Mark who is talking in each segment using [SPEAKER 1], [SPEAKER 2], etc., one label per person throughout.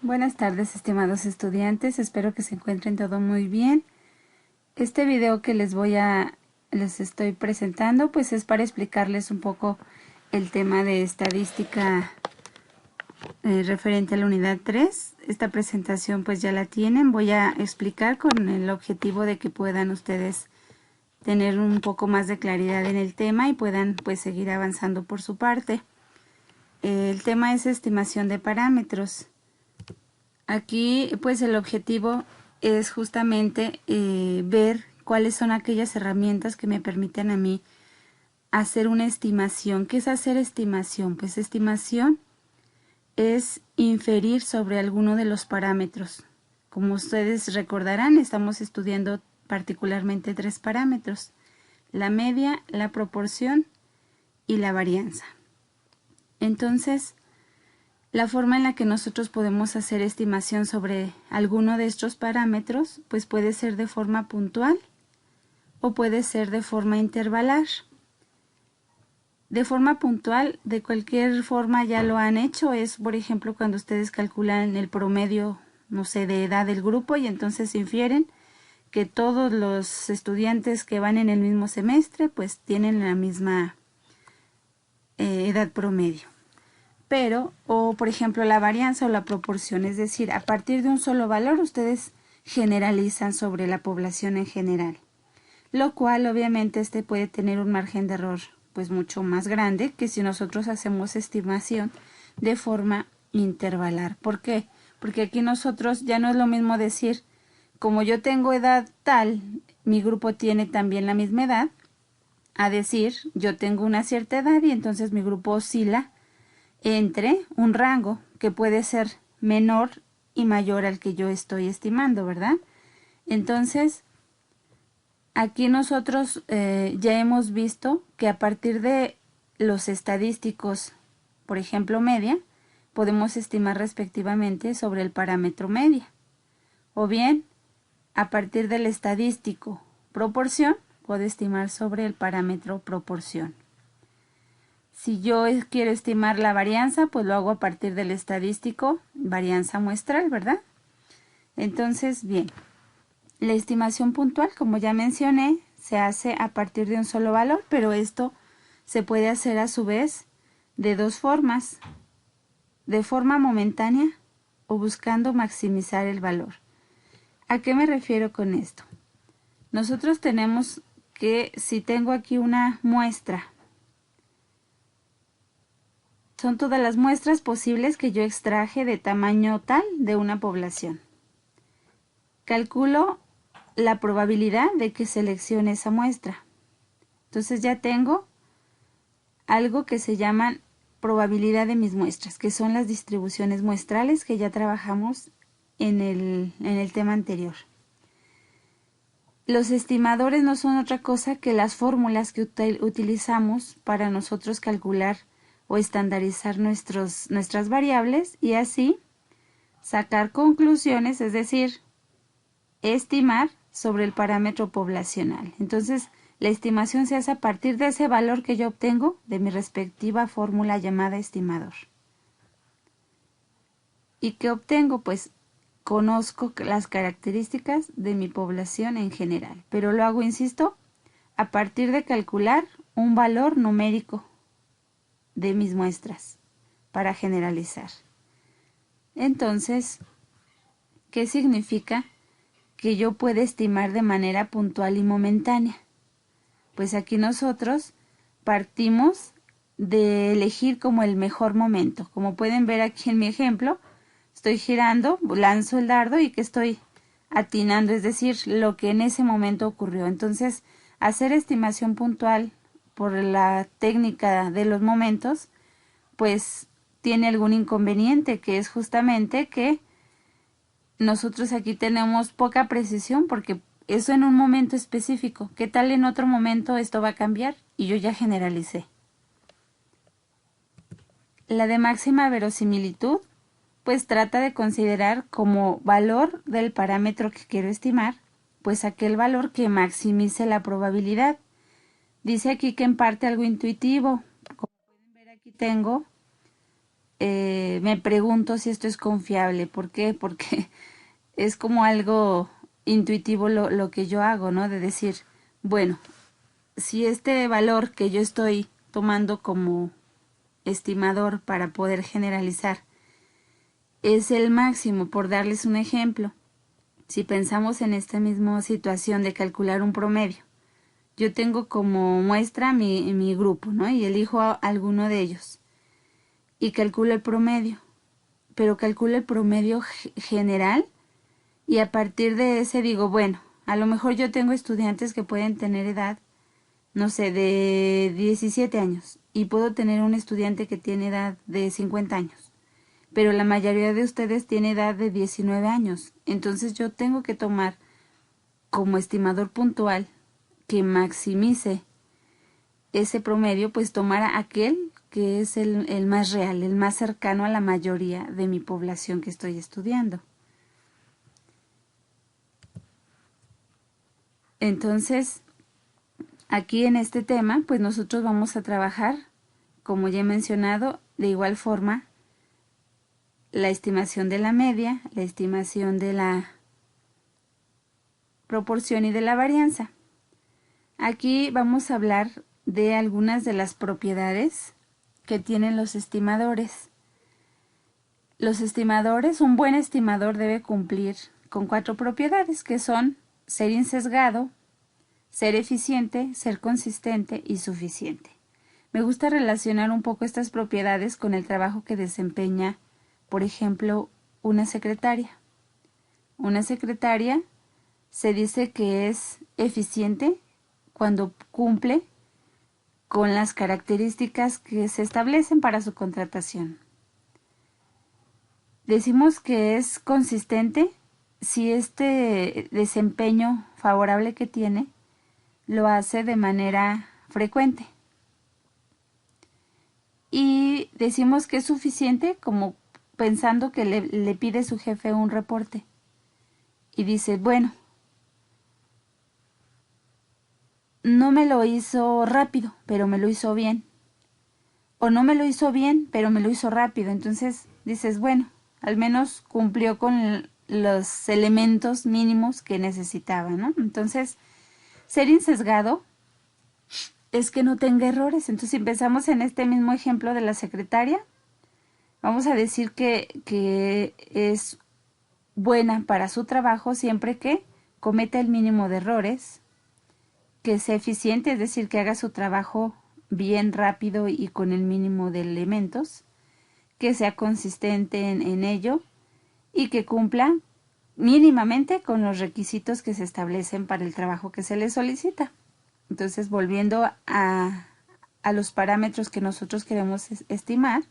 [SPEAKER 1] Buenas tardes, estimados estudiantes, espero que se encuentren todo muy bien. Este video que les estoy presentando pues es para explicarles un poco el tema de estadística referente a la unidad 3. Esta presentación pues ya la tienen, voy a explicar con el objetivo de que puedan ustedes tener un poco más de claridad en el tema y puedan pues seguir avanzando por su parte. El tema es estimación de parámetros. Aquí pues el objetivo es justamente ver cuáles son aquellas herramientas que me permiten a mí hacer una estimación. ¿Qué es hacer estimación? Pues estimación es inferir sobre alguno de los parámetros. Como ustedes recordarán, estamos estudiando particularmente 3 parámetros: la media, la proporción y la varianza. Entonces, la forma en la que nosotros podemos hacer estimación sobre alguno de estos parámetros, pues puede ser de forma puntual o puede ser de forma intervalar. De forma puntual, de cualquier forma ya lo han hecho, es por ejemplo cuando ustedes calculan el promedio, no sé, de edad del grupo y entonces infieren que todos los estudiantes que van en el mismo semestre pues tienen la misma edad promedio. Pero, o por ejemplo la varianza o la proporción, es decir, a partir de un solo valor ustedes generalizan sobre la población en general, lo cual obviamente este puede tener un margen de error pues mucho más grande que si nosotros hacemos estimación de forma intervalar. ¿Por qué? Porque aquí nosotros ya no es lo mismo decir, como yo tengo edad tal, mi grupo tiene también la misma edad, a decir, yo tengo una cierta edad y entonces mi grupo oscila entre un rango que puede ser menor y mayor al que yo estoy estimando, ¿verdad? Entonces, aquí nosotros ya hemos visto que a partir de los estadísticos, por ejemplo media, podemos estimar respectivamente sobre el parámetro media. O bien, a partir del estadístico proporción, puedo estimar sobre el parámetro proporción. Si yo quiero estimar la varianza, pues lo hago a partir del estadístico varianza muestral, ¿verdad? Entonces, bien, la estimación puntual, como ya mencioné, se hace a partir de un solo valor, pero esto se puede hacer a su vez de dos formas: de forma momentánea o buscando maximizar el valor. ¿A qué me refiero con esto? Nosotros tenemos que, si tengo aquí una muestra, son todas las muestras posibles que yo extraje de tamaño tal de una población. Calculo la probabilidad de que seleccione esa muestra. Entonces ya tengo algo que se llama probabilidad de mis muestras, que son las distribuciones muestrales que ya trabajamos en el tema anterior. Los estimadores no son otra cosa que las fórmulas que utilizamos para nosotros calcular o estandarizar nuestras variables y así sacar conclusiones, es decir, estimar sobre el parámetro poblacional. Entonces, la estimación se hace a partir de ese valor que yo obtengo de mi respectiva fórmula llamada estimador. ¿Y qué obtengo? Pues conozco las características de mi población en general, pero lo hago, insisto, a partir de calcular un valor numérico de mis muestras para generalizar. Entonces, ¿qué significa que yo pueda estimar de manera puntual y momentánea? Pues aquí nosotros partimos de elegir como el mejor momento. Como pueden ver aquí en mi ejemplo, estoy girando, lanzo el dardo y que estoy atinando, es decir, lo que en ese momento ocurrió. Entonces, hacer estimación puntual por la técnica de los momentos, pues tiene algún inconveniente, que es justamente que nosotros aquí tenemos poca precisión porque eso en un momento específico. ¿Qué tal en otro momento esto va a cambiar? Y yo ya generalicé. La de máxima verosimilitud pues trata de considerar como valor del parámetro que quiero estimar, pues aquel valor que maximice la probabilidad. Dice aquí que en parte algo intuitivo. Como pueden ver, aquí tengo me pregunto si esto es confiable. ¿Por qué? Porque es como algo intuitivo lo que yo hago, ¿no? De decir, bueno, si este valor que yo estoy tomando como estimador para poder generalizar es el máximo, por darles un ejemplo, si pensamos en esta misma situación de calcular un promedio, yo tengo como muestra mi grupo, ¿no? Y elijo a alguno de ellos y calculo el promedio, pero calculo el promedio general y a partir de ese digo, bueno, a lo mejor yo tengo estudiantes que pueden tener edad, no sé, de 17 años y puedo tener un estudiante que tiene edad de 50 años, pero la mayoría de ustedes tiene edad de 19 años. Entonces yo tengo que tomar como estimador puntual que maximice ese promedio, pues tomar a aquel que es el más real, el más cercano a la mayoría de mi población que estoy estudiando. Entonces, aquí en este tema, pues nosotros vamos a trabajar, como ya he mencionado, de igual forma, la estimación de la media, la estimación de la proporción y de la varianza. Aquí vamos a hablar de algunas de las propiedades que tienen los estimadores. Los estimadores, un buen estimador debe cumplir con 4 propiedades, que son ser insesgado, ser eficiente, ser consistente y suficiente. Me gusta relacionar un poco estas propiedades con el trabajo que desempeña, por ejemplo, una secretaria. Una secretaria se dice que es eficiente cuando cumple con las características que se establecen para su contratación. Decimos que es consistente si este desempeño favorable que tiene lo hace de manera frecuente. Y decimos que es suficiente como pensando que le pide su jefe un reporte. Y dice, bueno, no me lo hizo rápido, pero me lo hizo bien. O no me lo hizo bien, pero me lo hizo rápido. Entonces dices, bueno, al menos cumplió con los elementos mínimos que necesitaba, ¿no? Entonces, ser insesgado es que no tenga errores. Entonces, si empezamos en este mismo ejemplo de la secretaria, vamos a decir que es buena para su trabajo siempre que cometa el mínimo de errores, que sea eficiente, es decir, que haga su trabajo bien, rápido y con el mínimo de elementos, que sea consistente en ello y que cumpla mínimamente con los requisitos que se establecen para el trabajo que se le solicita. Entonces, volviendo a los parámetros que nosotros queremos estimar,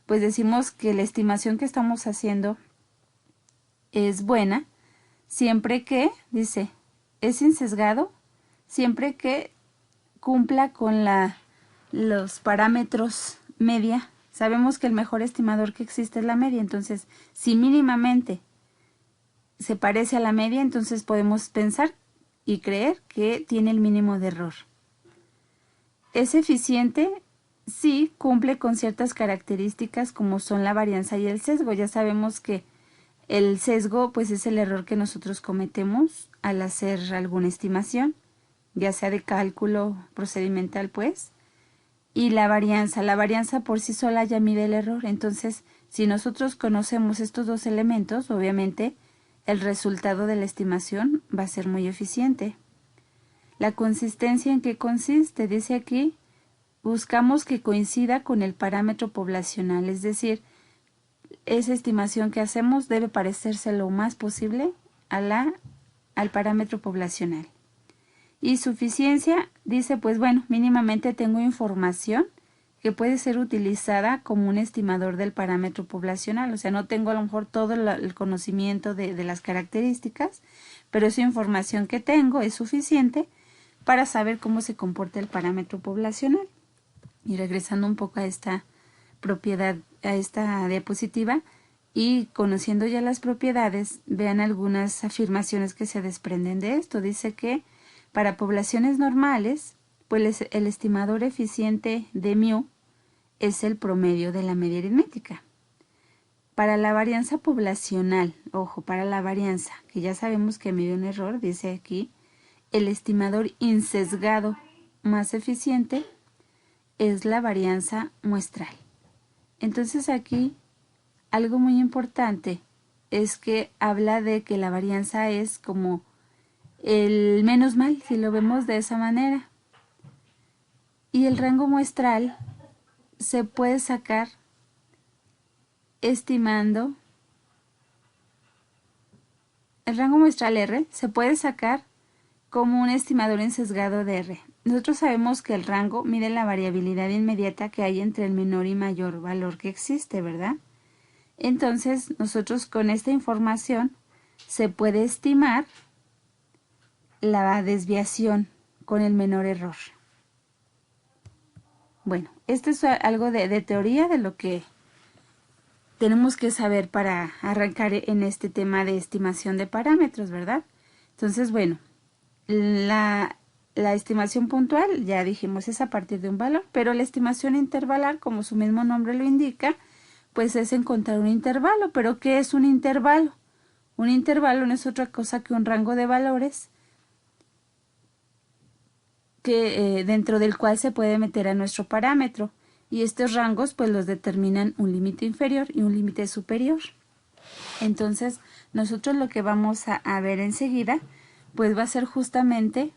[SPEAKER 1] pues decimos que la estimación que estamos haciendo es buena siempre que, dice, es insesgado, siempre que cumpla con los parámetros media. Sabemos que el mejor estimador que existe es la media, entonces si mínimamente se parece a la media, entonces podemos pensar y creer que tiene el mínimo de error. Es eficiente si cumple con ciertas características como son la varianza y el sesgo. Ya sabemos que el sesgo pues es el error que nosotros cometemos al hacer alguna estimación, ya sea de cálculo procedimental pues, y la varianza por sí sola ya mide el error. Entonces, si nosotros conocemos estos dos elementos, obviamente el resultado de la estimación va a ser muy eficiente. La consistencia, ¿en qué consiste? Dice aquí, buscamos que coincida con el parámetro poblacional, es decir, esa estimación que hacemos debe parecerse lo más posible al parámetro poblacional. Y suficiencia dice, pues bueno, mínimamente tengo información que puede ser utilizada como un estimador del parámetro poblacional. O sea, no tengo a lo mejor todo el conocimiento de las características, pero esa información que tengo es suficiente para saber cómo se comporta el parámetro poblacional. Y regresando un poco a esta propiedad, a esta diapositiva, y conociendo ya las propiedades, vean algunas afirmaciones que se desprenden de esto. Dice que para poblaciones normales, pues el estimador eficiente de μ es el promedio de la media aritmética. para la varianza poblacional, ojo, para la varianza, que ya sabemos que me dio un error, dice aquí, el estimador insesgado más eficiente es la varianza muestral. Entonces aquí algo muy importante es que habla de que la varianza es como el menos mal, si lo vemos de esa manera. Y el rango muestral se puede sacar estimando, el rango muestral R se puede sacar como un estimador insesgado de R. Nosotros sabemos que el rango mide la variabilidad inmediata que hay entre el menor y mayor valor que existe, ¿verdad? Entonces, nosotros con esta información se puede estimar la desviación con el menor error. Bueno, esto es algo de teoría de lo que tenemos que saber para arrancar en este tema de estimación de parámetros, ¿verdad? Entonces, bueno, la estimación puntual, ya dijimos, es a partir de un valor, pero la estimación intervalar, como su mismo nombre lo indica, pues es encontrar un intervalo. ¿Pero qué es un intervalo? Un intervalo no es otra cosa que un rango de valores que, dentro del cual se puede meter a nuestro parámetro. Y estos rangos pues los determinan un límite inferior y un límite superior. Entonces, nosotros lo que vamos a ver enseguida, pues va a ser justamente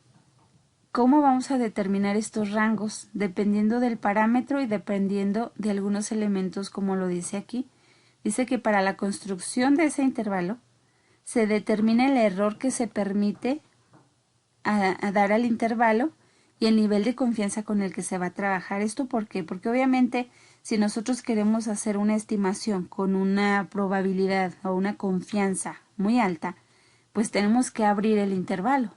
[SPEAKER 1] cómo vamos a determinar estos rangos, dependiendo del parámetro y dependiendo de algunos elementos, como lo dice aquí. Dice que para la construcción de ese intervalo, se determina el error que se permite a dar al intervalo y el nivel de confianza con el que se va a trabajar. ¿Esto por qué? Porque obviamente si nosotros queremos hacer una estimación con una probabilidad o una confianza muy alta, pues tenemos que abrir el intervalo.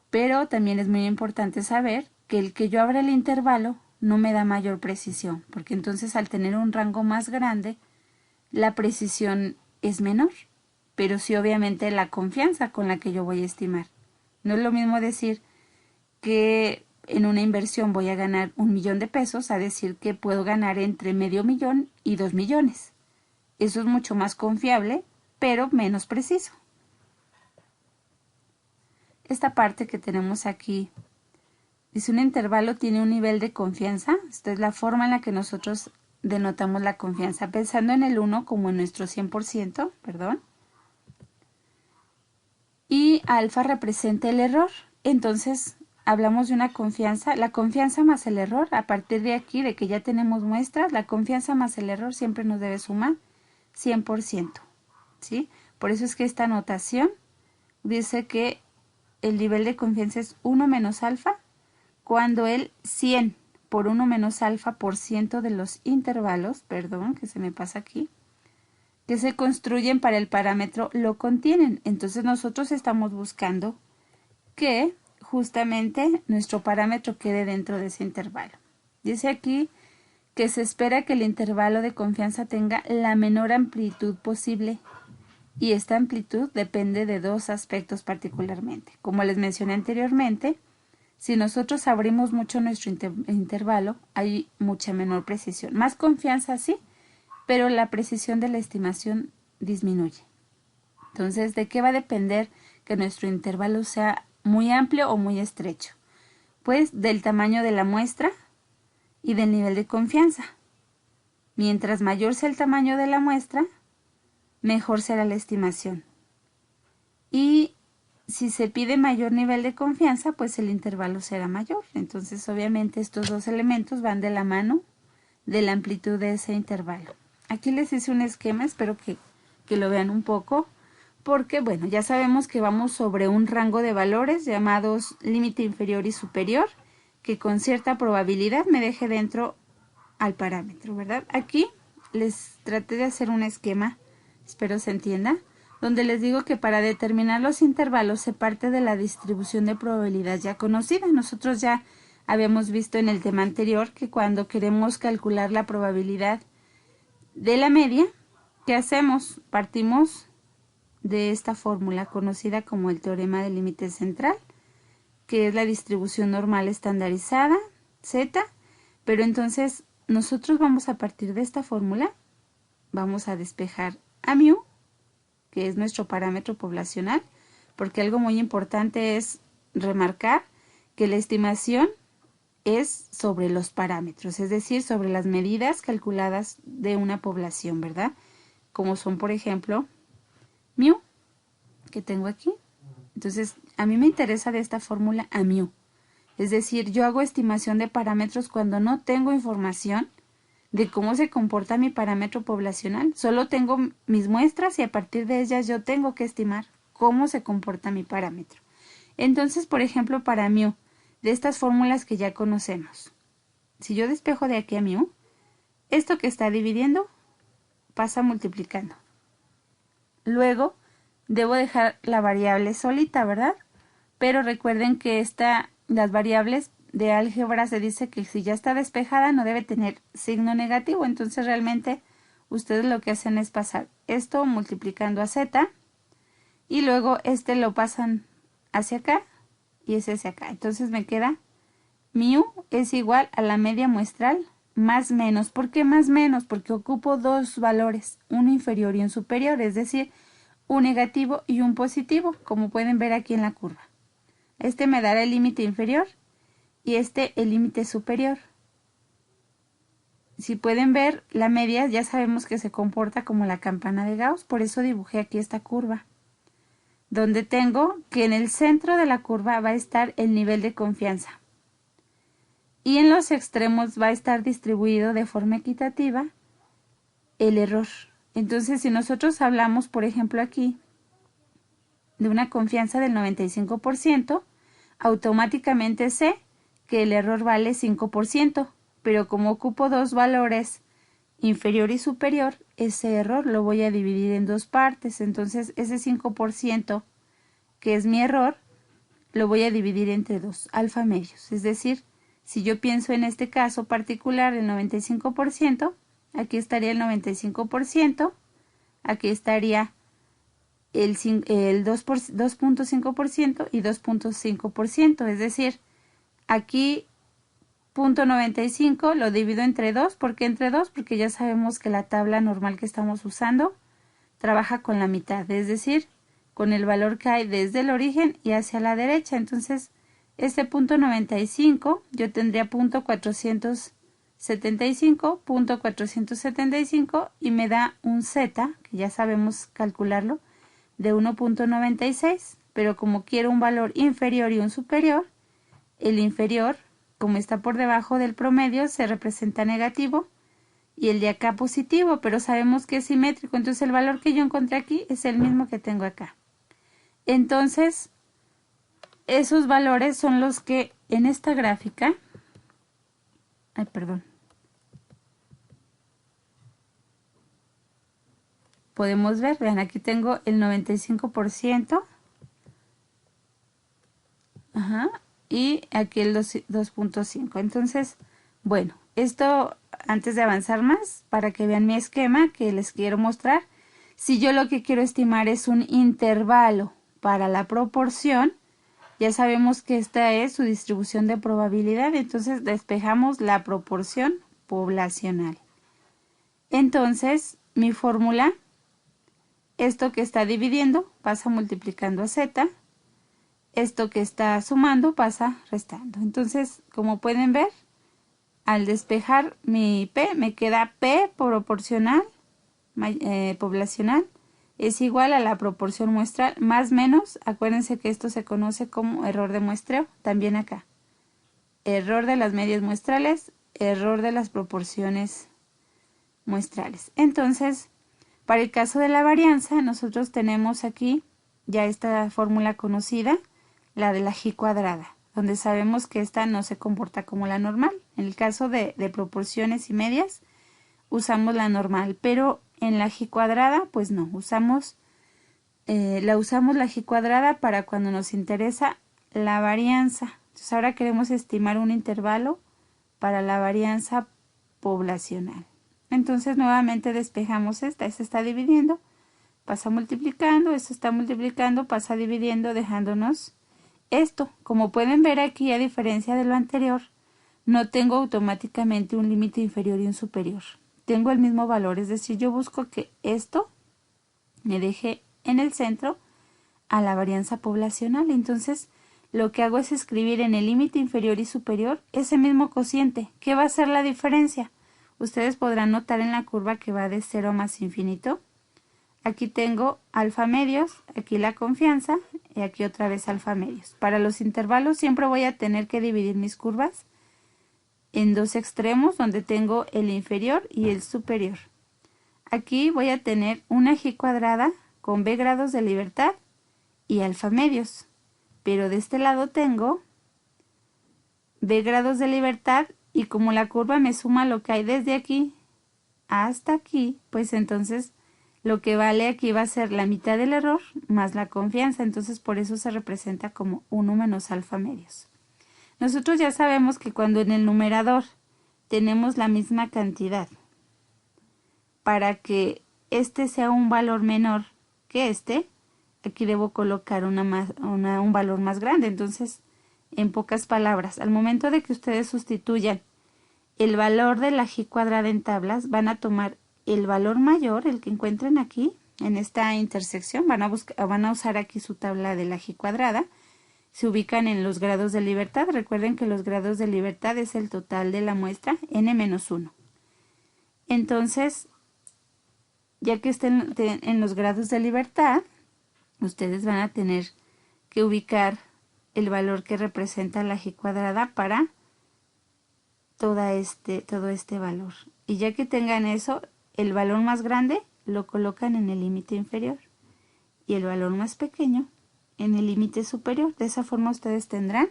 [SPEAKER 1] Pero también es muy importante saber que el que yo abra el intervalo no me da mayor precisión, porque entonces al tener un rango más grande, la precisión es menor, pero sí obviamente la confianza con la que yo voy a estimar. No es lo mismo decir que en una inversión voy a ganar 1 millón de pesos a decir que puedo ganar entre medio millón y 2 millones. Eso es mucho más confiable, pero menos preciso. Esta parte que tenemos aquí dice: un intervalo tiene un nivel de confianza. Esta es la forma en la que nosotros denotamos la confianza, pensando en el 1 como en nuestro 100%, perdón. Y alfa representa el error. Entonces, hablamos de una confianza, la confianza más el error. A partir de aquí, de que ya tenemos muestras, la confianza más el error siempre nos debe sumar 100%, ¿sí? Por eso es que esta notación dice que el nivel de confianza es 1 menos alfa, cuando el 100 por 1 menos alfa por ciento de los intervalos, perdón, que se me pasa aquí, que se construyen para el parámetro lo contienen. Entonces nosotros estamos buscando que justamente nuestro parámetro quede dentro de ese intervalo. Dice aquí que se espera que el intervalo de confianza tenga la menor amplitud posible, y esta amplitud depende de dos aspectos particularmente. Como les mencioné anteriormente, si nosotros abrimos mucho nuestro intervalo, hay mucha menor precisión. Más confianza sí, pero la precisión de la estimación disminuye. Entonces, ¿de qué va a depender que nuestro intervalo sea muy amplio o muy estrecho? Pues del tamaño de la muestra y del nivel de confianza. Mientras mayor sea el tamaño de la muestra, mejor será la estimación. Y si se pide mayor nivel de confianza, pues el intervalo será mayor. Entonces, obviamente, estos dos elementos van de la mano de la amplitud de ese intervalo. Aquí les hice un esquema, espero que lo vean un poco, porque, bueno, ya sabemos que vamos sobre un rango de valores llamados límite inferior y superior, que con cierta probabilidad me deje dentro al parámetro, ¿verdad? Aquí les traté de hacer un esquema, espero se entienda, donde les digo que para determinar los intervalos se parte de la distribución de probabilidad ya conocida. Nosotros ya habíamos visto en el tema anterior que cuando queremos calcular la probabilidad de la media, ¿qué hacemos? Partimos de esta fórmula conocida como el teorema del límite central, que es la distribución normal, Z, pero entonces nosotros vamos a partir de esta fórmula, vamos a despejar a mu, que es nuestro parámetro poblacional, porque algo muy importante es remarcar que la estimación es sobre los parámetros, es decir, sobre las medidas calculadas de una población, ¿verdad? Como son, por ejemplo, mu, que tengo aquí. Entonces, a mí me interesa de esta fórmula a mu. Es decir, yo hago estimación de parámetros cuando no tengo información de cómo se comporta mi parámetro poblacional. Solo tengo mis muestras y a partir de ellas yo tengo que estimar cómo se comporta mi parámetro. Entonces, por ejemplo, para mu, de estas fórmulas que ya conocemos, si yo despejo de aquí a mu, esto que está dividiendo pasa multiplicando. Luego, debo dejar la variable solita, ¿verdad? Pero recuerden que las variables de álgebra se dice que si ya está despejada no debe tener signo negativo. Entonces realmente ustedes lo que hacen es pasar esto multiplicando a z y luego lo pasan hacia acá y ese hacia acá. Entonces me queda mu es igual a la media muestral más menos. ¿Por qué más menos? Porque ocupo dos valores, uno inferior y un superior, es decir, un negativo y un positivo, como pueden ver aquí en la curva. Este me dará el límite inferior y el límite superior. Si pueden ver, la media ya sabemos que se comporta como la campana de Gauss, por eso dibujé aquí esta curva, donde tengo que en el centro de la curva va a estar el nivel de confianza y en los extremos va a estar distribuido de forma equitativa el error. Entonces, si nosotros hablamos, por ejemplo, aquí de una confianza del 95%, automáticamente sé que el error vale 5%, pero como ocupo dos valores, inferior y superior, ese error lo voy a dividir en dos partes. Entonces, ese 5%, que es mi error, lo voy a dividir entre dos alfa medios. Es decir, si yo pienso en este caso particular, el 95%, aquí estaría el 95%, aquí estaría el 2.5% y 2.5%, es decir, aquí 0.95 lo divido entre 2. ¿Por qué entre 2? Porque ya sabemos que la tabla normal que estamos usando trabaja con la mitad, es decir, con el valor que hay desde el origen y hacia la derecha. Entonces, este 0.95 yo tendría 0.475 y me da un z, que ya sabemos calcularlo, de 1.96, pero como quiero un valor inferior y un superior, el inferior, como está por debajo del promedio, se representa negativo y el de acá positivo, pero sabemos que es simétrico, entonces el valor que yo encontré aquí es el mismo que tengo acá. Entonces, esos valores son los que en esta gráfica, podemos ver. Vean, aquí tengo el 95%, y aquí el 2.5. Entonces, bueno, esto antes de avanzar más, para que vean mi esquema que les quiero mostrar, si yo lo que quiero estimar es un intervalo para la proporción, ya sabemos que esta es su distribución de probabilidad, entonces despejamos la proporción poblacional. Entonces, mi fórmula, esto que está dividiendo pasa multiplicando a z, esto que está sumando pasa restando. Entonces, como pueden ver, al despejar mi P, me queda P proporcional, poblacional, es igual a la proporción muestral más menos, acuérdense que esto se conoce como error de muestreo, también acá. Error de las medias muestrales, error de las proporciones muestrales. Entonces, para el caso de la varianza, nosotros tenemos aquí ya esta fórmula conocida, la de la G cuadrada, donde sabemos que esta no se comporta como la normal. En el caso de proporciones y medias, usamos la normal, pero en la G cuadrada, pues no, usamos la G cuadrada para cuando nos interesa la varianza. Entonces ahora queremos estimar un intervalo para la varianza poblacional. Entonces nuevamente despejamos esta está dividiendo, pasa multiplicando, esto está multiplicando, pasa dividiendo, dejándonos esto. Como pueden ver aquí, a diferencia de lo anterior, no tengo automáticamente un límite inferior y un superior. tengo el mismo valor, es decir, yo busco que esto me deje en el centro a la varianza poblacional. Entonces, lo que hago es escribir en el límite inferior y superior ese mismo cociente. ¿Qué va a ser la diferencia? Ustedes podrán notar en la curva que va de 0 más infinito. Aquí tengo alfa medios, aquí la confianza y aquí otra vez alfa medios. Para los intervalos siempre voy a tener que dividir mis curvas en dos extremos donde tengo el inferior y el superior. Aquí voy a tener una G cuadrada con B grados de libertad y alfa medios. Pero de este lado tengo B grados de libertad y como la curva me suma lo que hay desde aquí hasta aquí, pues entonces lo que vale aquí va a ser la mitad del error más la confianza. Entonces por eso se representa como 1 menos alfa medios. Nosotros ya sabemos que cuando en el numerador tenemos la misma cantidad, para que este sea un valor menor que este, aquí debo colocar un valor más grande. Entonces, en pocas palabras, al momento de que ustedes sustituyan el valor de la G cuadrada en tablas, van a tomar el valor mayor, el que encuentren aquí, en esta intersección, van a usar aquí su tabla de la G cuadrada, se ubican en los grados de libertad. Recuerden que los grados de libertad es el total de la muestra, n-1. Entonces, ya que estén en los grados de libertad, ustedes van a tener que ubicar el valor que representa la G cuadrada para todo este valor. Y ya que tengan eso, el valor más grande lo colocan en el límite inferior y el valor más pequeño en el límite superior. De esa forma ustedes tendrán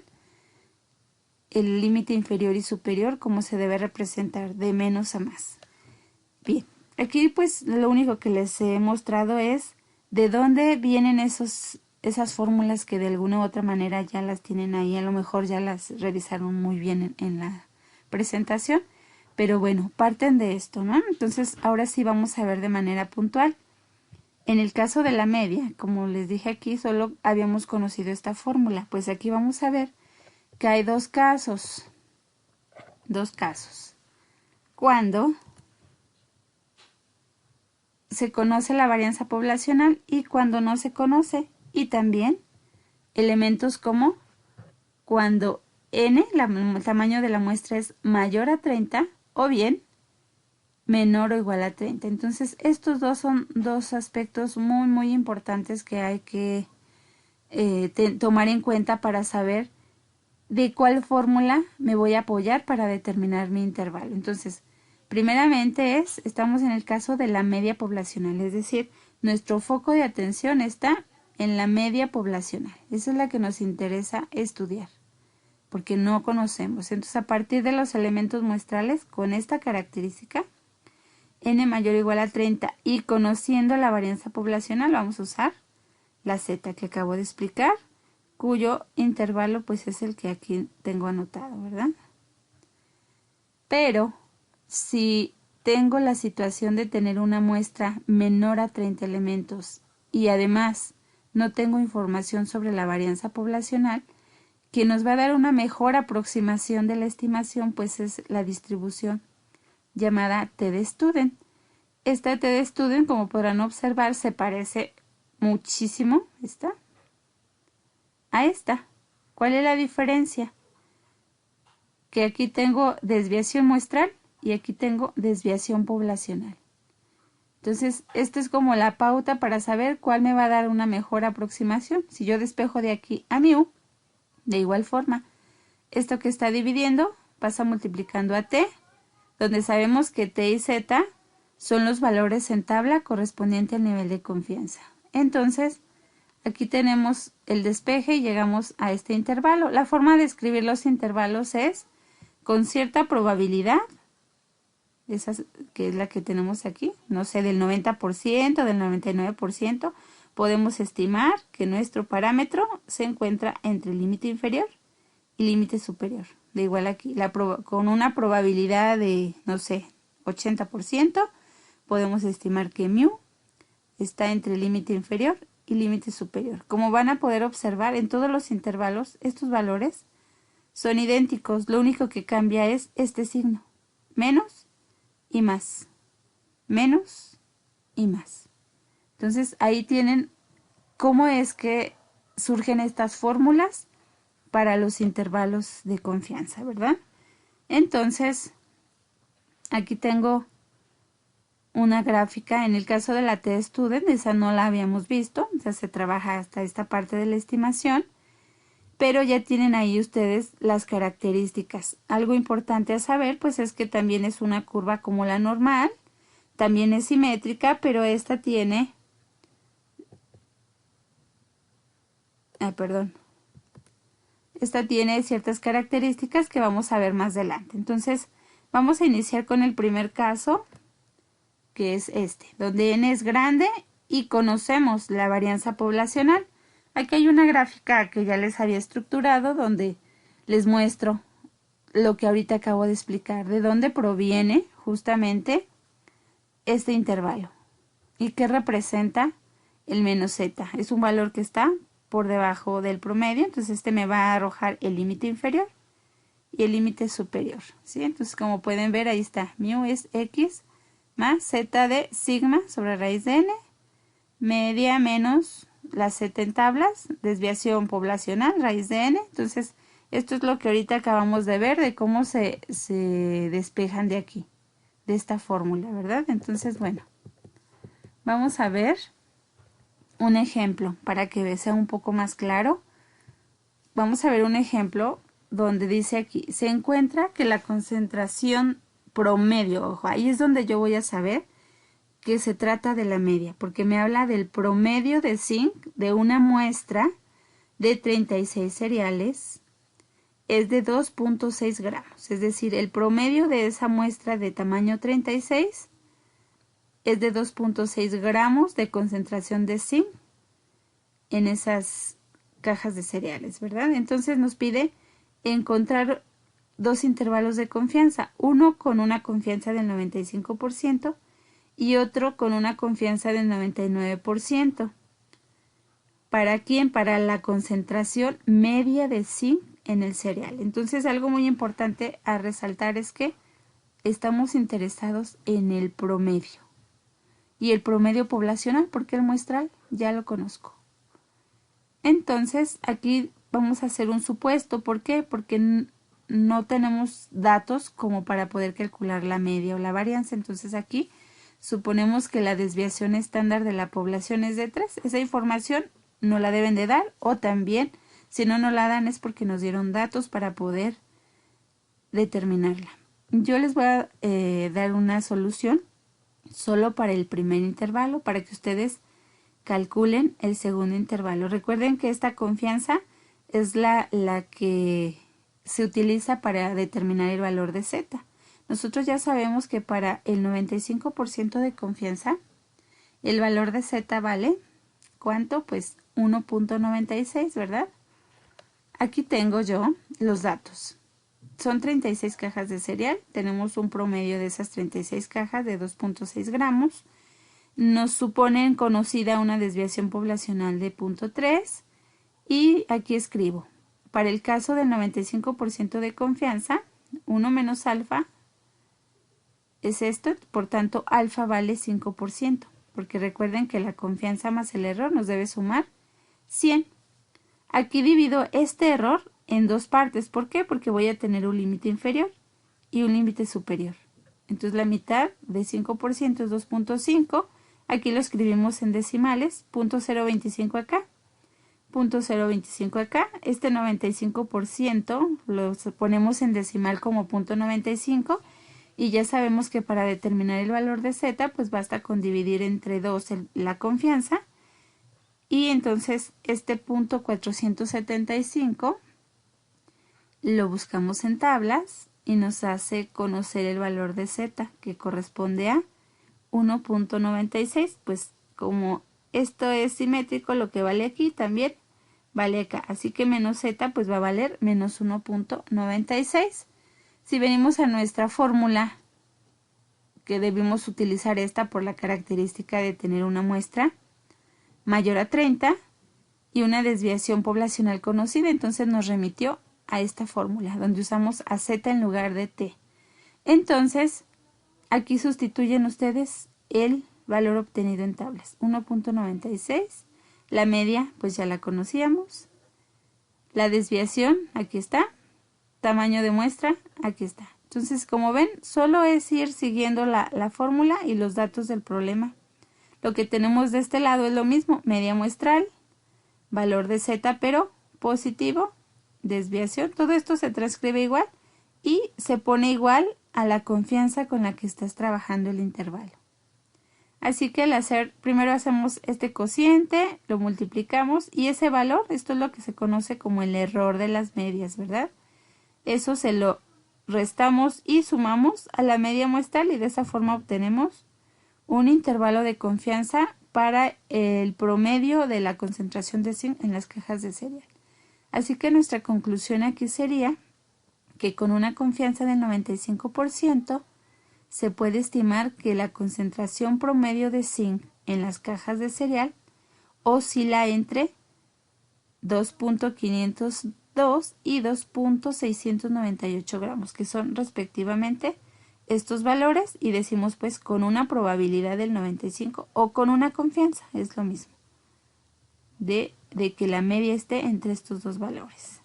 [SPEAKER 1] el límite inferior y superior como se debe representar, de menos a más. Bien, aquí pues lo único que les he mostrado es de dónde vienen esas fórmulas que de alguna u otra manera ya las tienen ahí. A lo mejor ya las revisaron muy bien en la presentación, pero bueno, parten de esto, ¿no? Entonces ahora sí vamos a ver de manera puntual. En el caso de la media, como les dije aquí, solo habíamos conocido esta fórmula. Pues aquí vamos a ver que hay dos casos. Cuando se conoce la varianza poblacional y cuando no se conoce. Y también elementos como cuando n, el tamaño de la muestra, es mayor a 30 o bien menor o igual a 30. Entonces estos dos son dos aspectos muy importantes que hay que tomar en cuenta para saber de cuál fórmula me voy a apoyar para determinar mi intervalo. Entonces, primeramente estamos en el caso de la media poblacional, es decir, nuestro foco de atención está en la media poblacional. Esa es la que nos interesa estudiar, porque no conocemos. Entonces, a partir de los elementos muestrales con esta característica, n mayor o igual a 30, y conociendo la varianza poblacional, vamos a usar la z que acabo de explicar, cuyo intervalo pues es el que aquí tengo anotado, ¿verdad? Pero si tengo la situación de tener una muestra menor a 30 elementos y además no tengo información sobre la varianza poblacional, que nos va a dar una mejor aproximación de la estimación, pues es la distribución llamada t de Student. Esta t de Student, como podrán observar, se parece muchísimo a esta. ¿Cuál es la diferencia? Que aquí tengo desviación muestral y aquí tengo desviación poblacional. Entonces, esto es como la pauta para saber cuál me va a dar una mejor aproximación. Si yo despejo de aquí a mu, de igual forma, esto que está dividiendo pasa multiplicando a t, donde sabemos que t y z son los valores en tabla correspondiente al nivel de confianza. Entonces, aquí tenemos el despeje y llegamos a este intervalo. La forma de escribir los intervalos es con cierta probabilidad, esa que es la que tenemos aquí, no sé, del 90%, del 99%, podemos estimar que nuestro parámetro se encuentra entre el límite inferior y límite superior. De igual aquí, con una probabilidad de, no sé, 80%, podemos estimar que mu está entre el límite inferior y límite superior. Como van a poder observar, en todos los intervalos, estos valores son idénticos. Lo único que cambia es este signo, menos y más. menos y más. Entonces ahí tienen cómo es que surgen estas fórmulas para los intervalos de confianza, ¿verdad? Entonces, aquí tengo una gráfica. En el caso de la T-Student, esa no la habíamos visto, o sea, se trabaja hasta esta parte de la estimación, pero ya tienen ahí ustedes las características. Algo importante a saber, pues es que también es una curva como la normal, también es simétrica, pero esta tiene, esta tiene ciertas características que vamos a ver más adelante. Entonces, vamos a iniciar con el primer caso, que es este, donde n es grande y conocemos la varianza poblacional. Aquí hay una gráfica que ya les había estructurado donde les muestro lo que ahorita acabo de explicar, de dónde proviene justamente este intervalo y qué representa el menos z. Es un valor que está por debajo del promedio, entonces este me va a arrojar el límite inferior y el límite superior, ¿sí? Entonces, como pueden ver, ahí está, mu es x más z de sigma sobre raíz de n, media menos la z en tablas, desviación poblacional, raíz de n. Entonces, esto es lo que ahorita acabamos de ver, de cómo se despejan de aquí, de esta fórmula, ¿verdad? Entonces, bueno, vamos a ver un ejemplo para que sea un poco más claro. Vamos a ver un ejemplo donde dice aquí, se encuentra que la concentración promedio, ojo, ahí es donde yo voy a saber que se trata de la media, porque me habla del promedio de zinc de una muestra de 36 cereales, es de 2.6 gramos, es decir, el promedio de esa muestra de tamaño 36 es de 2.6 gramos de concentración de zinc en esas cajas de cereales, ¿verdad? Entonces nos pide encontrar dos intervalos de confianza, uno con una confianza del 95% y otro con una confianza del 99%. ¿Para quién? Para la concentración media de zinc en el cereal. Entonces, algo muy importante a resaltar es que estamos interesados en el promedio. Y el promedio poblacional, porque el muestral ya lo conozco. Entonces, aquí vamos a hacer un supuesto. ¿Por qué? Porque no tenemos datos como para poder calcular la media o la varianza. Entonces, aquí suponemos que la desviación estándar de la población es de 3. Esa información no la deben de dar, o también, si no nos la dan es porque nos dieron datos para poder determinarla. Yo les voy a dar una solución solo para el primer intervalo, para que ustedes calculen el segundo intervalo. Recuerden que esta confianza es la que se utiliza para determinar el valor de z. Nosotros ya sabemos que para el 95% de confianza, el valor de z vale, ¿cuánto? Pues 1.96, ¿verdad? Aquí tengo yo los datos. Son 36 cajas de cereal. Tenemos un promedio de esas 36 cajas de 2.6 gramos. Nos suponen conocida una desviación poblacional de 0.3. Y aquí escribo, para el caso del 95% de confianza, 1 menos alfa es esto, por tanto alfa vale 5%, porque recuerden que la confianza más el error nos debe sumar 100. Aquí divido este error en dos partes. ¿Por qué? Porque voy a tener un límite inferior y un límite superior. Entonces la mitad de 5% es 2.5. Aquí lo escribimos en decimales, 0.025 acá, 0.025 acá. Este 95% lo ponemos en decimal como 0.95 y ya sabemos que para determinar el valor de z, pues basta con dividir entre 2 la confianza. Y entonces este 0.475 lo buscamos en tablas y nos hace conocer el valor de z, que corresponde a 1.96. Pues como esto es simétrico, lo que vale aquí también vale acá. Así que menos z pues va a valer menos 1.96. Si venimos a nuestra fórmula, que debemos utilizar esta por la característica de tener una muestra mayor a 30 y una desviación poblacional conocida, entonces nos remitió a esta fórmula donde usamos a z en lugar de t. Entonces aquí sustituyen ustedes el valor obtenido en tablas, 1.96. La media, pues ya la conocíamos. La desviación, aquí está. Tamaño de muestra, aquí está. Entonces, como ven, solo es ir siguiendo la fórmula y los datos del problema. Lo que tenemos de este lado es lo mismo, media muestral, valor de z, pero positivo, desviación. Todo esto se transcribe igual y se pone igual a la confianza con la que estás trabajando el intervalo. Así que primero hacemos este cociente, lo multiplicamos y ese valor, esto es lo que se conoce como el error de las medias, ¿verdad? Eso se lo restamos y sumamos a la media muestral y de esa forma obtenemos un intervalo de confianza para el promedio de la concentración de zinc en las cajas de cereal. Así que nuestra conclusión aquí sería que con una confianza del 95% se puede estimar que la concentración promedio de zinc en las cajas de cereal oscila entre 2.502 y 2.698 gramos, que son respectivamente estos valores, y decimos pues con una probabilidad del 95 o con una confianza, es lo mismo, de que la media esté entre estos dos valores.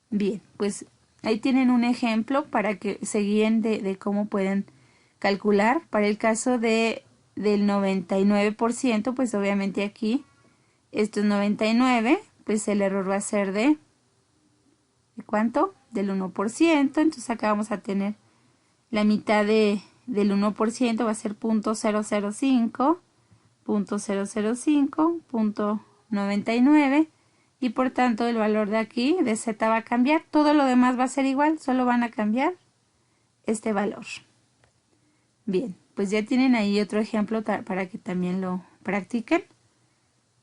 [SPEAKER 1] Bien, pues ahí tienen un ejemplo para que se guíen de cómo pueden calcular. Para el caso del 99%, pues obviamente aquí, esto es 99, pues el error va a ser ¿de cuánto? Del 1%, entonces acá vamos a tener la mitad del 1%, va a ser 0.005, 0.005, 0.99, y por tanto el valor de aquí, de z, va a cambiar. Todo lo demás va a ser igual, solo van a cambiar este valor. Bien, pues ya tienen ahí otro ejemplo para que también lo practiquen.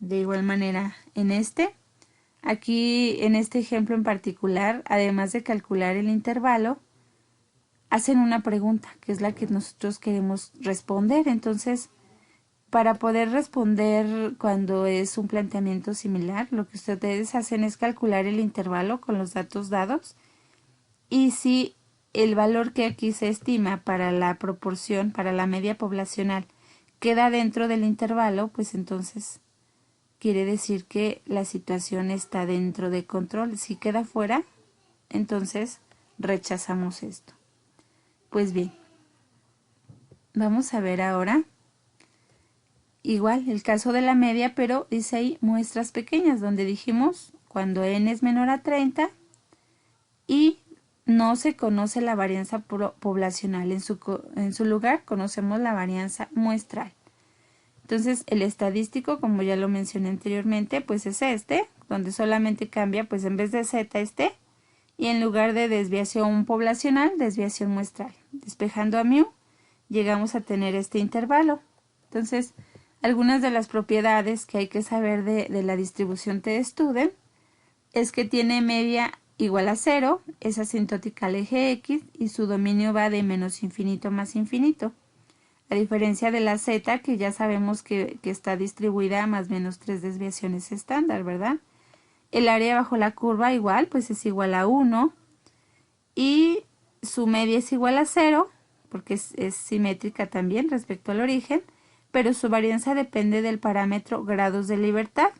[SPEAKER 1] De igual manera en este. Aquí en este ejemplo en particular, además de calcular el intervalo, hacen una pregunta, que es la que nosotros queremos responder. Entonces, para poder responder cuando es un planteamiento similar, lo que ustedes hacen es calcular el intervalo con los datos dados, y si el valor que aquí se estima para la proporción, para la media poblacional, queda dentro del intervalo, pues entonces quiere decir que la situación está dentro de control. Si queda fuera, entonces rechazamos esto. Pues bien, vamos a ver ahora igual el caso de la media, pero dice ahí muestras pequeñas, donde dijimos cuando n es menor a 30 y no se conoce la varianza poblacional. En su lugar conocemos la varianza muestral. Entonces el estadístico, como ya lo mencioné anteriormente, pues es este, donde solamente cambia, pues en vez de z, y en lugar de desviación poblacional, desviación muestral. Despejando a mu, llegamos a tener este intervalo. Entonces, algunas de las propiedades que hay que saber de la distribución t-student es que tiene media igual a 0, es asintótica al eje x y su dominio va de menos infinito a más infinito. A diferencia de la z, que ya sabemos que está distribuida a más o menos 3 desviaciones estándar, ¿verdad? El área bajo la curva igual, pues es igual a 1 y su media es igual a 0, porque es simétrica también respecto al origen, pero su varianza depende del parámetro grados de libertad.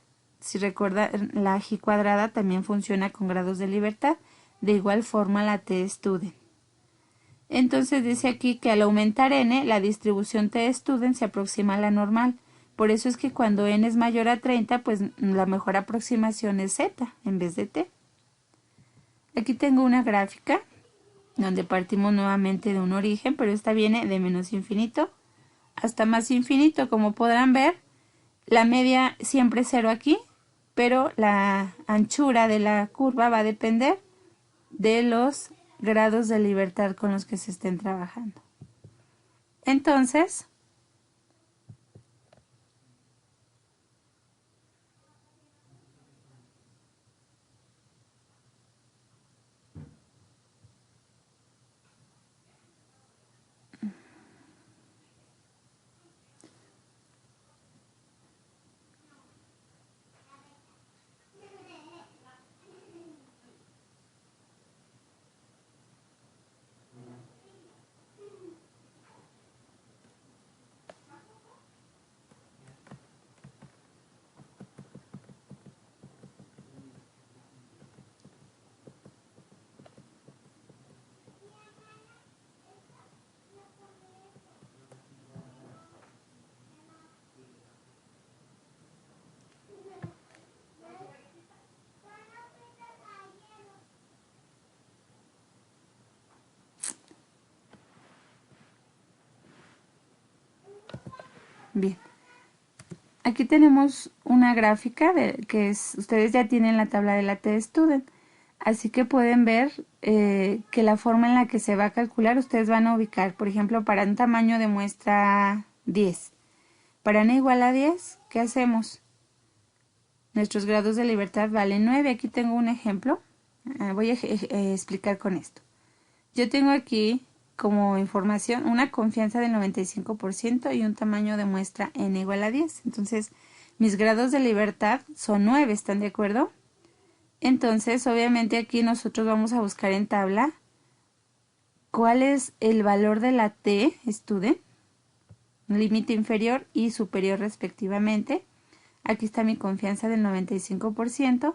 [SPEAKER 1] Si recuerdan, la G cuadrada también funciona con grados de libertad, de igual forma la t-student. Entonces dice aquí que al aumentar n, la distribución t-student se aproxima a la normal. Por eso es que cuando n es mayor a 30, pues la mejor aproximación es z en vez de t. Aquí tengo una gráfica donde partimos nuevamente de un origen, pero esta viene de menos infinito hasta más infinito. Como podrán ver, la media siempre es 0 aquí, pero la anchura de la curva va a depender de los grados de libertad con los que se estén trabajando. Entonces, Bien. Aquí tenemos una gráfica ustedes ya tienen la tabla de la TestStudent. Así que pueden ver que la forma en la que se va a calcular, ustedes van a ubicar, por ejemplo, para un tamaño de muestra 10. Para n igual a 10, ¿qué hacemos? Nuestros grados de libertad valen 9. Aquí tengo un ejemplo. Voy a explicar con esto. Yo tengo aquí como información una confianza del 95% y un tamaño de muestra n igual a 10. Entonces, mis grados de libertad son 9, ¿están de acuerdo? Entonces, obviamente aquí nosotros vamos a buscar en tabla cuál es el valor de la TestStudent, límite inferior y superior respectivamente. Aquí está mi confianza del 95%.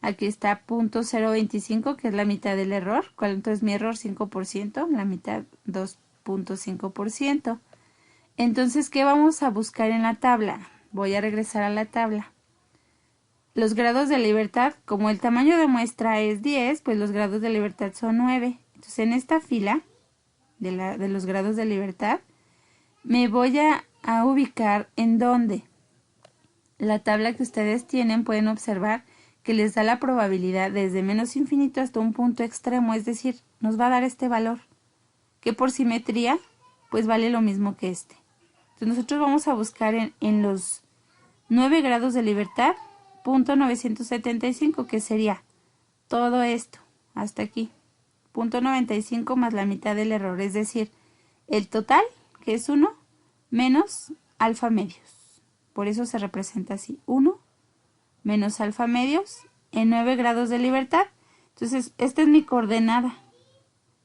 [SPEAKER 1] Aquí está 0.025, que es la mitad del error. ¿Cuánto es mi error? 5%. La mitad, 2.5%. Entonces, ¿qué vamos a buscar en la tabla? Voy a regresar a la tabla. Los grados de libertad, como el tamaño de muestra es 10, pues los grados de libertad son 9. Entonces, en esta fila de los grados de libertad, me voy a ubicar en donde la tabla que ustedes tienen, pueden observar que les da la probabilidad desde menos infinito hasta un punto extremo, es decir, nos va a dar este valor, que por simetría, pues vale lo mismo que este. Entonces nosotros vamos a buscar en los 9 grados de libertad, 0.975, que sería todo esto, hasta aquí, 0.95 más la mitad del error, es decir, el total, que es 1, menos alfa medios. Por eso se representa así, 1 menos alfa medios en 9 grados de libertad. Entonces, esta es mi coordenada.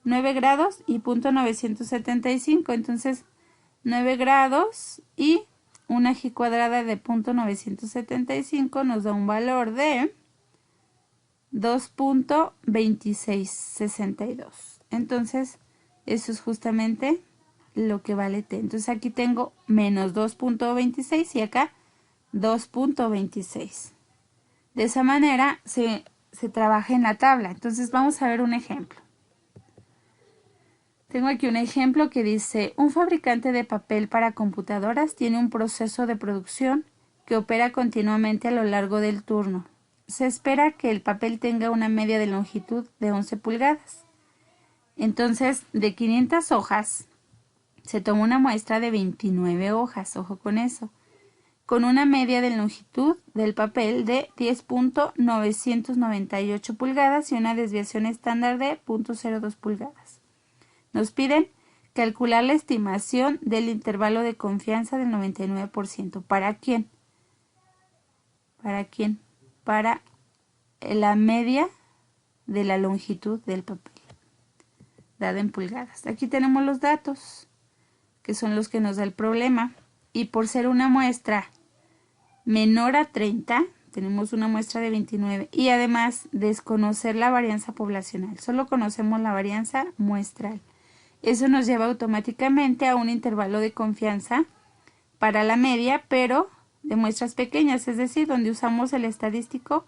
[SPEAKER 1] 9 grados y 0.975. Entonces, 9 grados y una G cuadrada de 0.975 nos da un valor de 2.2662. Entonces, eso es justamente lo que vale T. Entonces, aquí tengo menos 2.26 y acá 2.26. De esa manera se trabaja en la tabla. Entonces vamos a ver un ejemplo. Tengo aquí un ejemplo que dice: un fabricante de papel para computadoras tiene un proceso de producción que opera continuamente a lo largo del turno. Se espera que el papel tenga una media de longitud de 11 pulgadas. Entonces, de 500 hojas, se toma una muestra de 29 hojas, ojo con eso, con una media de longitud del papel de 10.998 pulgadas y una desviación estándar de 0.02 pulgadas. Nos piden calcular la estimación del intervalo de confianza del 99%. ¿Para quién? ¿Para quién? Para la media de la longitud del papel, dada en pulgadas. Aquí tenemos los datos, que son los que nos da el problema. Y por ser una muestra menor a 30, tenemos una muestra de 29 y además desconocer la varianza poblacional. Solo conocemos la varianza muestral. Eso nos lleva automáticamente a un intervalo de confianza para la media, pero de muestras pequeñas, es decir, donde usamos el estadístico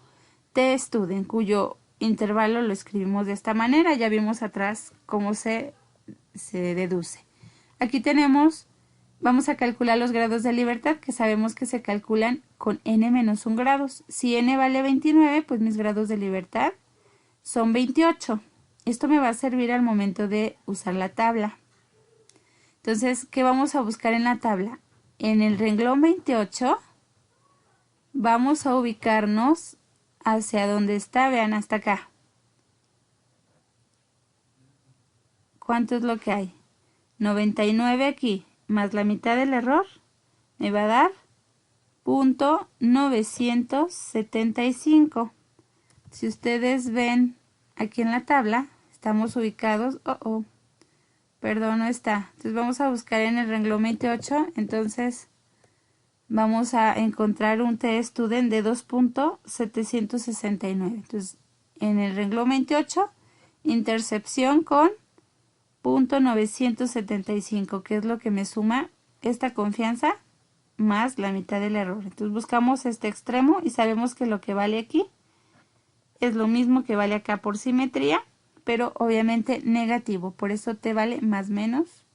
[SPEAKER 1] TestStudent, cuyo intervalo lo escribimos de esta manera. Ya vimos atrás cómo se deduce. Aquí tenemos, vamos a calcular los grados de libertad, que sabemos que se calculan con n-1 grados. Si n vale 29, pues mis grados de libertad son 28. Esto me va a servir al momento de usar la tabla. Entonces, ¿qué vamos a buscar en la tabla? En el renglón 28 vamos a ubicarnos hacia donde está, vean, hasta acá. ¿Cuánto es lo que hay? 99 aquí, más la mitad del error, me va a dar 0.975. Si ustedes ven aquí en la tabla, estamos ubicados, perdón, no está. Entonces vamos a buscar en el renglón 28, entonces vamos a encontrar un TestStudent de 2.769. Entonces, en el renglón 28, intercepción con 0.975, que es lo que me suma esta confianza más la mitad del error. Entonces buscamos este extremo y sabemos que lo que vale aquí es lo mismo que vale acá por simetría, pero obviamente negativo, por eso T vale más menos.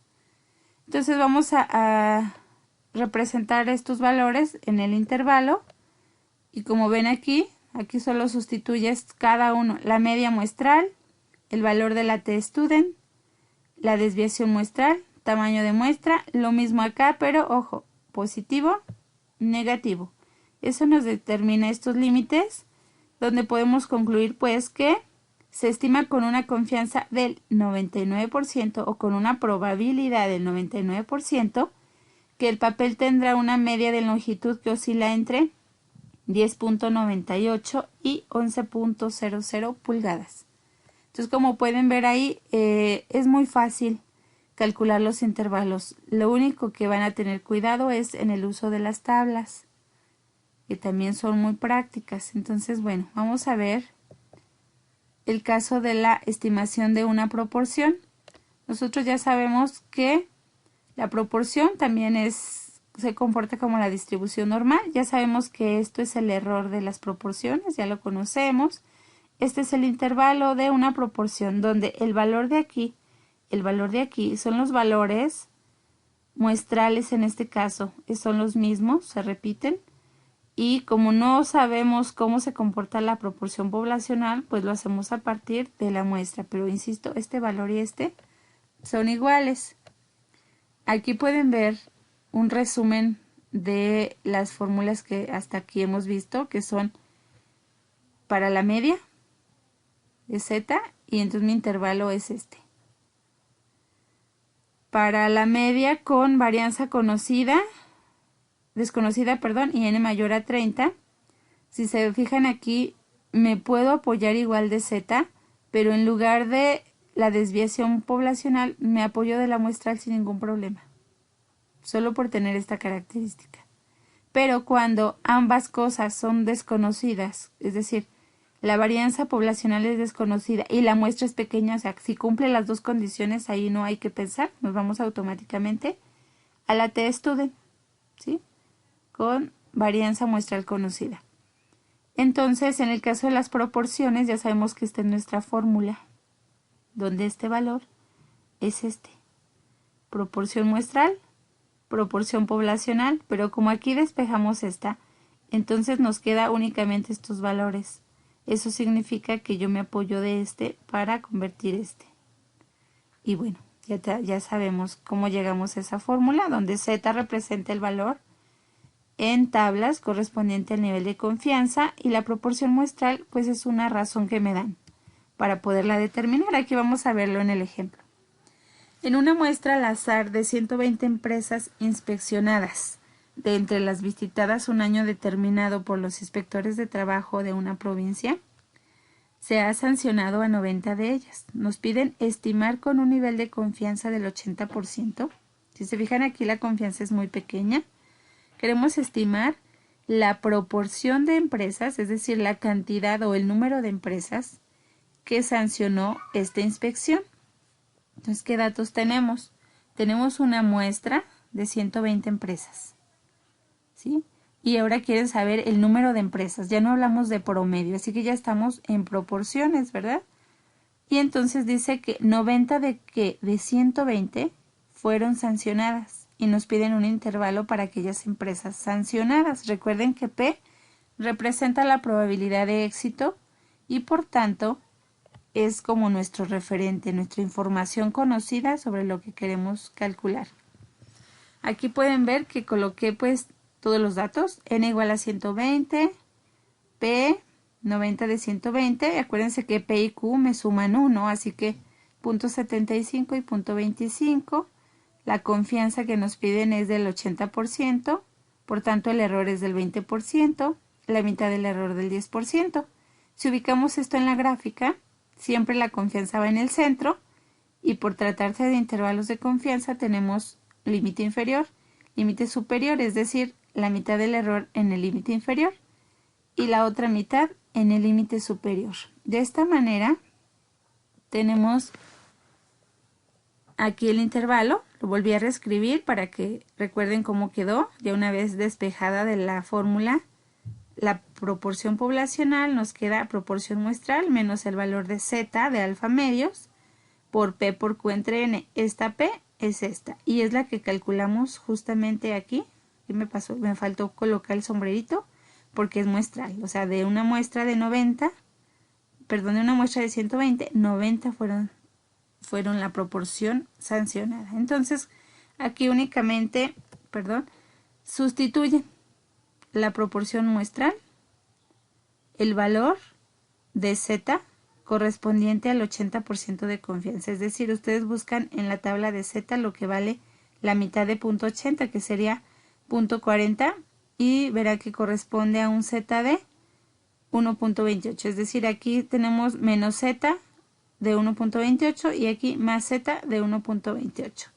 [SPEAKER 1] Entonces vamos a representar estos valores en el intervalo y como ven aquí solo sustituyes cada uno, la media muestral, el valor de la t-student, la desviación muestral, tamaño de muestra, lo mismo acá, pero ojo, positivo, negativo. Eso nos determina estos límites, donde podemos concluir pues que se estima con una confianza del 99% o con una probabilidad del 99% que el papel tendrá una media de longitud que oscila entre 10.98 y 11.00 pulgadas. Entonces, como pueden ver ahí, es muy fácil calcular los intervalos. Lo único que van a tener cuidado es en el uso de las tablas, que también son muy prácticas. Entonces, bueno, vamos a ver el caso de la estimación de una proporción. Nosotros ya sabemos que la proporción también se comporta como la distribución normal. Ya sabemos que esto es el error de las proporciones, ya lo conocemos. Este es el intervalo de una proporción donde el valor de aquí son los valores muestrales en este caso, son los mismos, se repiten. Y como no sabemos cómo se comporta la proporción poblacional, pues lo hacemos a partir de la muestra. Pero insisto, este valor y este son iguales. Aquí pueden ver un resumen de las fórmulas que hasta aquí hemos visto, que son para la media de z, y entonces mi intervalo es este. Para la media con varianza desconocida, y n mayor a 30, si se fijan aquí, me puedo apoyar igual de z, pero en lugar de la desviación poblacional, me apoyo de la muestral sin ningún problema, solo por tener esta característica. Pero cuando ambas cosas son desconocidas, es decir, la varianza poblacional es desconocida y la muestra es pequeña, o sea, si cumple las dos condiciones, ahí no hay que pensar, nos vamos automáticamente a la t-student, ¿sí? Con varianza muestral conocida. Entonces, en el caso de las proporciones, ya sabemos que esta es nuestra fórmula, donde este valor es este. Proporción muestral, proporción poblacional, pero como aquí despejamos esta, entonces nos queda únicamente estos valores. Eso significa que yo me apoyo de este para convertir este. Y bueno, ya sabemos cómo llegamos a esa fórmula, donde z representa el valor en tablas correspondiente al nivel de confianza y la proporción muestral pues es una razón que me dan para poderla determinar. Aquí vamos a verlo en el ejemplo. En una muestra al azar de 120 empresas inspeccionadas, de entre las visitadas un año determinado por los inspectores de trabajo de una provincia, se ha sancionado a 90 de ellas. Nos piden estimar con un nivel de confianza del 80%. Si se fijan aquí la confianza es muy pequeña. Queremos estimar la proporción de empresas, es decir, la cantidad o el número de empresas que sancionó esta inspección. Entonces, ¿qué datos tenemos? Tenemos una muestra de 120 empresas, ¿sí? Y ahora quieren saber el número de empresas. Ya no hablamos de promedio, así que ya estamos en proporciones, ¿verdad? Y entonces dice que 90 de 120 fueron sancionadas y nos piden un intervalo para aquellas empresas sancionadas. Recuerden que P representa la probabilidad de éxito y por tanto es como nuestro referente, nuestra información conocida sobre lo que queremos calcular. Aquí pueden ver que coloqué pues todos los datos, n igual a 120, p 90 de 120, acuérdense que p y q me suman 1, así que 0.75 y 0.25, la confianza que nos piden es del 80%, por tanto el error es del 20%, la mitad del error del 10%. Si ubicamos esto en la gráfica, siempre la confianza va en el centro y por tratarse de intervalos de confianza tenemos límite inferior, límite superior, es decir, la mitad del error en el límite inferior y la otra mitad en el límite superior. De esta manera tenemos aquí el intervalo, lo volví a reescribir para que recuerden cómo quedó, ya una vez despejada de la fórmula. La proporción poblacional nos queda proporción muestral menos el valor de z de alfa medios por p por q entre n. Esta p es esta y es la que calculamos justamente aquí Aquí me faltó colocar el sombrerito porque es muestral. O sea, de una muestra de 90, perdón, de una muestra de 120, 90 fueron la proporción sancionada. Entonces, aquí únicamente, sustituyen la proporción muestral, el valor de Z correspondiente al 80% de confianza. Es decir, ustedes buscan en la tabla de Z lo que vale la mitad de .80, que sería .40, y verá que corresponde a un Z de 1.28. Es decir, aquí tenemos menos Z de 1.28 y aquí más Z de 1.28.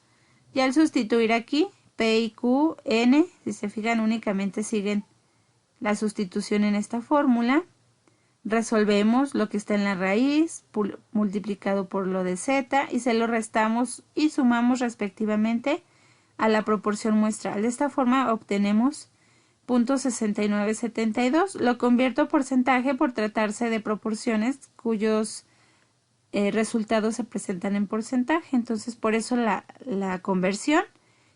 [SPEAKER 1] Y al sustituir aquí P y Q, N, si se fijan, únicamente siguen la sustitución en esta fórmula. Resolvemos lo que está en la raíz multiplicado por lo de Z y se lo restamos y sumamos respectivamente a la proporción muestral. De esta forma obtenemos .6972. Lo convierto a porcentaje por tratarse de proporciones cuyos resultados se presentan en porcentaje. Entonces, por eso la conversión,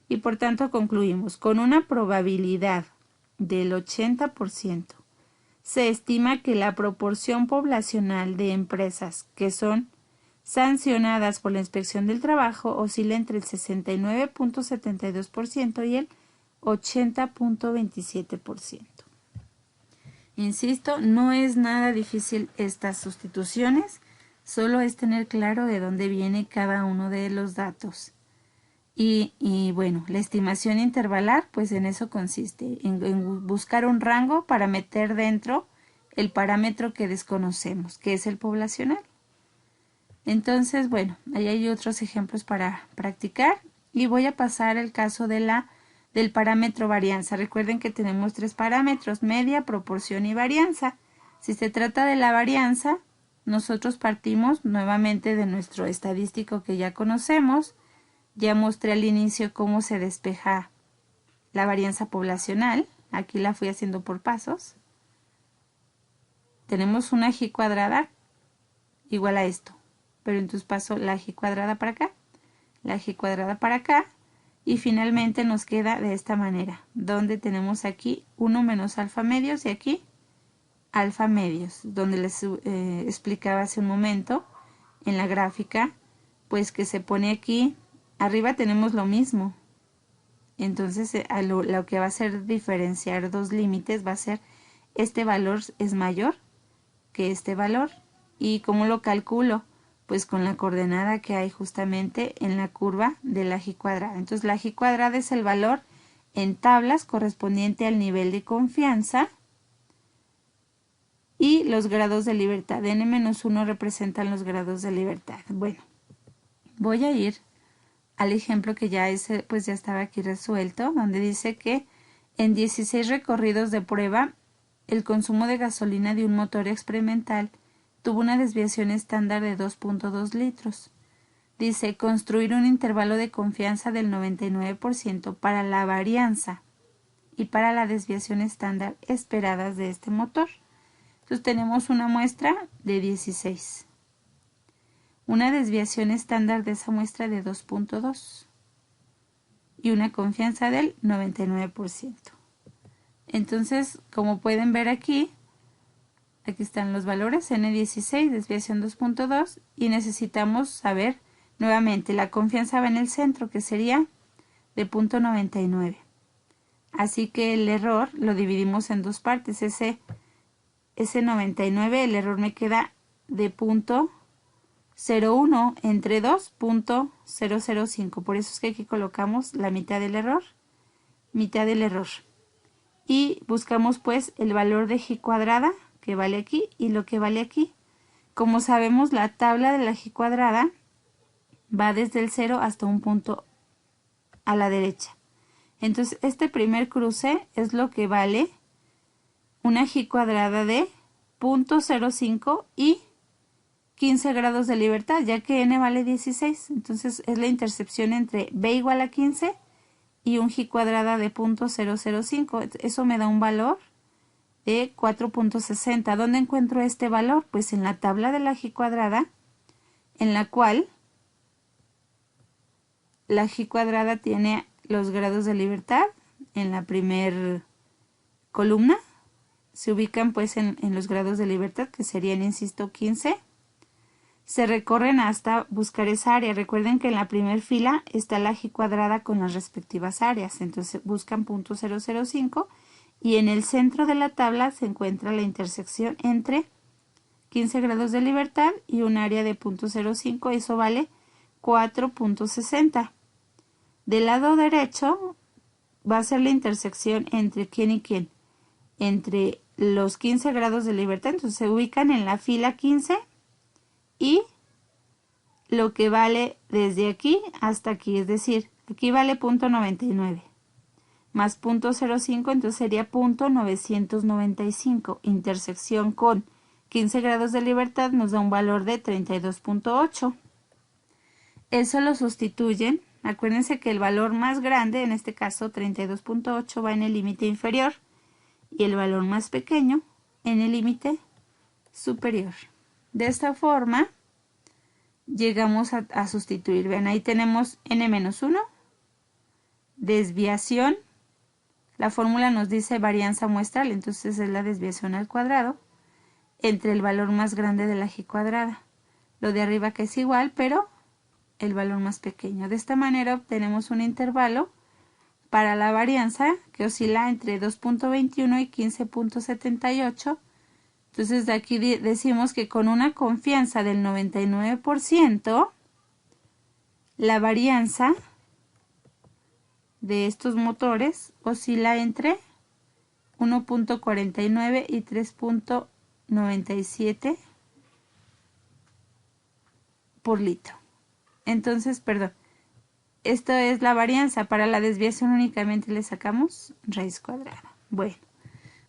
[SPEAKER 1] y por tanto concluimos con una probabilidad del 80%. Se estima que la proporción poblacional de empresas que son sancionadas por la Inspección del Trabajo oscila entre el 69.72% y el 80.27%. Insisto, no es nada difícil estas sustituciones, solo es tener claro de dónde viene cada uno de los datos. Y bueno, la estimación intervalar, pues en eso consiste, en buscar un rango para meter dentro el parámetro que desconocemos, que es el poblacional. Entonces, bueno, ahí hay otros ejemplos para practicar y voy a pasar el caso del parámetro varianza. Recuerden que tenemos 3 parámetros: media, proporción y varianza. Si se trata de la varianza, nosotros partimos nuevamente de nuestro estadístico que ya conocemos. Ya mostré al inicio cómo se despeja la varianza poblacional. Aquí la fui haciendo por pasos. Tenemos una G cuadrada igual a esto. Pero entonces paso la G cuadrada para acá, la G cuadrada para acá. Y finalmente nos queda de esta manera, donde tenemos aquí 1 menos alfa medios y aquí alfa medios. Donde les explicaba hace un momento en la gráfica, pues que se pone aquí. Arriba tenemos lo mismo, entonces lo que va a hacer diferenciar dos límites va a ser este valor es mayor que este valor. ¿Y cómo lo calculo? Pues con la coordenada que hay justamente en la curva de la G cuadrada. Entonces la G cuadrada es el valor en tablas correspondiente al nivel de confianza y los grados de libertad. N-1 representan los grados de libertad. Bueno, voy a ir al ejemplo que ya pues ya estaba aquí resuelto, donde dice que en 16 recorridos de prueba, el consumo de gasolina de un motor experimental tuvo una desviación estándar de 2.2 litros. Dice, construir un intervalo de confianza del 99% para la varianza y para la desviación estándar esperadas de este motor. Entonces tenemos una muestra de 16. Una desviación estándar de esa muestra de 2.2 y una confianza del 99%. Entonces, como pueden ver aquí están los valores, N16, desviación 2.2, y necesitamos saber nuevamente, la confianza va en el centro, que sería de 0.99. Así que el error lo dividimos en dos partes. Ese 99, el error me queda de 0.01 entre 2.005. Por eso es que aquí colocamos la mitad del error. Y buscamos pues el valor de G cuadrada, que vale aquí, y lo que vale aquí. Como sabemos, la tabla de la G cuadrada va desde el 0 hasta un punto a la derecha. Entonces, este primer cruce es lo que vale una G cuadrada de 0.05 y 15 grados de libertad, ya que N vale 16. Entonces, es la intercepción entre B igual a 15 y un G cuadrada de 0.005. Eso me da un valor de 4.60. ¿Dónde encuentro este valor? Pues en la tabla de la G cuadrada, en la cual la G cuadrada tiene los grados de libertad en la primer columna. Se ubican pues en los grados de libertad, que serían, insisto, 15. Se recorren hasta buscar esa área. Recuerden que en la primera fila está la G cuadrada con las respectivas áreas. Entonces buscan punto 005 y en el centro de la tabla se encuentra la intersección entre 15 grados de libertad y un área de punto 0,5. Eso vale 4.60. Del lado derecho va a ser la intersección entre quién y quién. Entre los 15 grados de libertad. Entonces se ubican en la fila 15 y lo que vale desde aquí hasta aquí, es decir, aquí vale punto 99 más punto 0,5, entonces sería punto 995. Intersección con 15 grados de libertad nos da un valor de 32.8. Eso lo sustituyen. Acuérdense que el valor más grande, en este caso 32.8, va en el límite inferior y el valor más pequeño en el límite superior. De esta forma llegamos a sustituir. Vean, ahí tenemos n-1, desviación. La fórmula nos dice varianza muestral, entonces es la desviación al cuadrado entre el valor más grande de la G cuadrada. Lo de arriba que es igual, pero el valor más pequeño. De esta manera obtenemos un intervalo para la varianza que oscila entre 2.21 y 15.78. Entonces de aquí decimos que con una confianza del 99%, la varianza de estos motores oscila entre 1.49 y 3.97 por litro. Entonces, perdón, esto es la varianza. Para la desviación únicamente le sacamos raíz cuadrada. Bueno,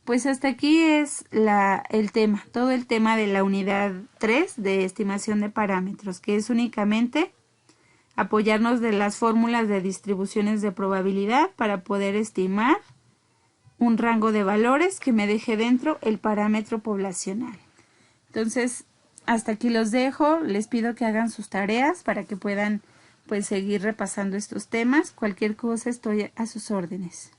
[SPEAKER 1] pues hasta aquí es el tema, todo el tema de la unidad 3 de estimación de parámetros, que es únicamente apoyarnos de las fórmulas de distribuciones de probabilidad para poder estimar un rango de valores que me deje dentro el parámetro poblacional. Entonces, hasta aquí los dejo. Les pido que hagan sus tareas para que puedan pues seguir repasando estos temas. Cualquier cosa estoy a sus órdenes.